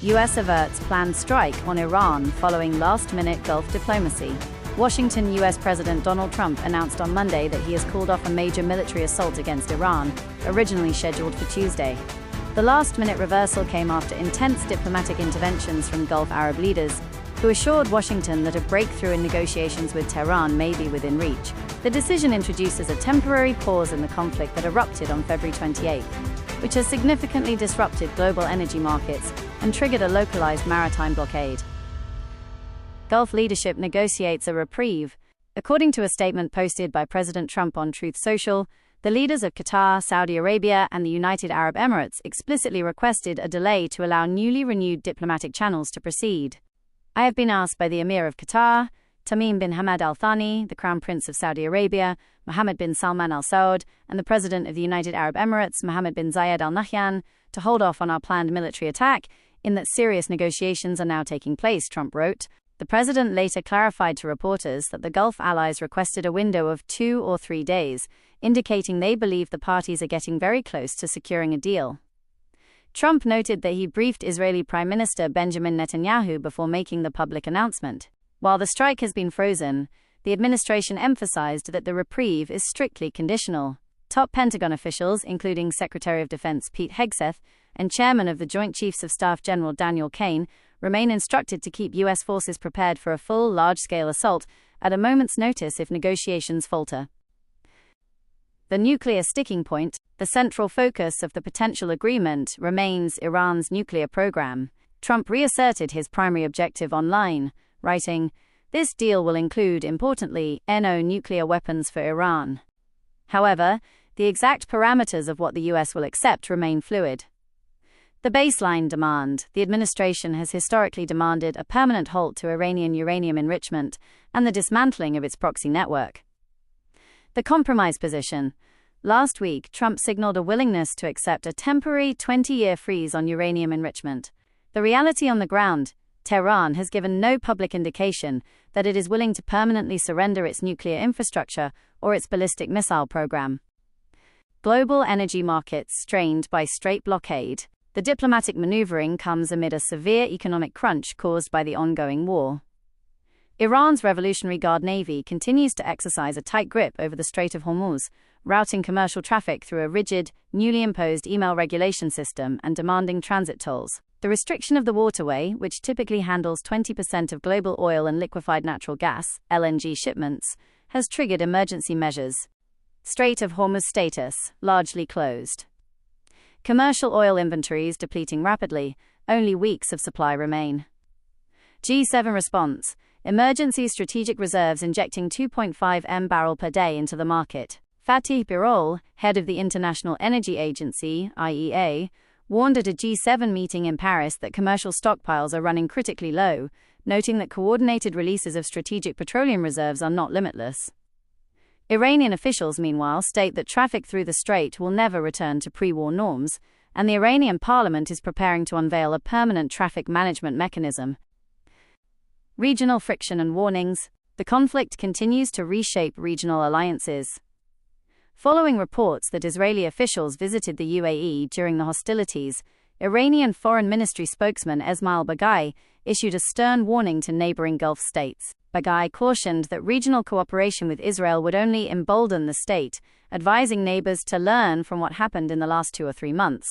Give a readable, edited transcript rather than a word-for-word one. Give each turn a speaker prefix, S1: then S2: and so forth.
S1: U.S. averts planned strike on Iran following last-minute Gulf diplomacy. Washington. U.S. President Donald Trump announced on Monday that he has called off a major military assault against Iran, originally scheduled for Tuesday. The last-minute reversal came after intense diplomatic interventions from Gulf Arab leaders, who assured Washington that a breakthrough in negotiations with Tehran may be within reach. The decision introduces a temporary pause in the conflict that erupted on February 28, which has significantly disrupted global energy markets and triggered a localized maritime blockade. Gulf leadership negotiates a reprieve. According to a statement posted by President Trump on Truth Social, the leaders of Qatar, Saudi Arabia, and the United Arab Emirates explicitly requested a delay to allow newly renewed diplomatic channels to proceed. I have been asked by the Emir of Qatar, Tamim bin Hamad Al Thani, the Crown Prince of Saudi Arabia, Mohammed bin Salman Al Saud, and the President of the United Arab Emirates, Mohammed bin Zayed Al Nahyan, to hold off on our planned military attack, in that serious negotiations are now taking place, Trump wrote. The president later clarified to reporters that the Gulf allies requested a window of 2 or 3 days, indicating they believe the parties are getting very close to securing a deal. Trump noted that he briefed Israeli Prime Minister Benjamin Netanyahu before making the public announcement. While the strike has been frozen, the administration emphasized that the reprieve is strictly conditional. Top Pentagon officials, including Secretary of Defense Pete Hegseth and Chairman of the Joint Chiefs of Staff General Daniel Kaine, remain instructed to keep U.S. forces prepared for a full, large-scale assault at a moment's notice if negotiations falter. The nuclear sticking point, the central focus of the potential agreement, remains Iran's nuclear program. Trump reasserted his primary objective online, writing, "This deal will include, importantly, no nuclear weapons for Iran." However, the exact parameters of what the U.S. will accept remain fluid. The baseline demand: the administration has historically demanded a permanent halt to Iranian uranium enrichment and the dismantling of its proxy network. The compromise position: last week, Trump signaled a willingness to accept a temporary 20-year freeze on uranium enrichment. The reality on the ground: Tehran has given no public indication that it is willing to permanently surrender its nuclear infrastructure or its ballistic missile program. Global energy markets strained by Strait blockade. The diplomatic maneuvering comes amid a severe economic crunch caused by the ongoing war. Iran's Revolutionary Guard Navy continues to exercise a tight grip over the Strait of Hormuz, routing commercial traffic through a rigid, newly imposed email regulation system and demanding transit tolls. The restriction of the waterway, which typically handles 20% of global oil and liquefied natural gas (LNG) shipments, has triggered emergency measures. Strait of Hormuz status: largely closed. Commercial oil inventories depleting rapidly, only weeks of supply remain. G7 response: emergency strategic reserves injecting 2.5 m/barrel per day into the market. Fatih Birol, head of the International Energy Agency (IEA), warned at a G7 meeting in Paris that commercial stockpiles are running critically low, noting that coordinated releases of strategic petroleum reserves are not limitless. Iranian officials, meanwhile, state that traffic through the strait will never return to pre-war norms, and the Iranian parliament is preparing to unveil a permanent traffic management mechanism. Regional friction and warnings: the conflict continues to reshape regional alliances. Following reports that Israeli officials visited the UAE during the hostilities, Iranian Foreign Ministry spokesman Esmail Baghaei issued a stern warning to neighboring Gulf states. Baghaei cautioned that regional cooperation with Israel would only embolden the state, advising neighbors to learn from what happened in the last 2 or 3 months.